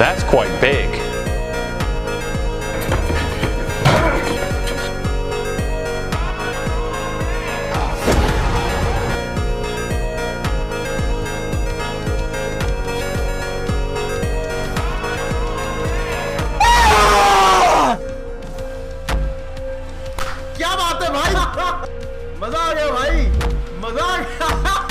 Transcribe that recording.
That's quite big. क्या बात है भाई, मजा आ गया भाई, मजा आ गया।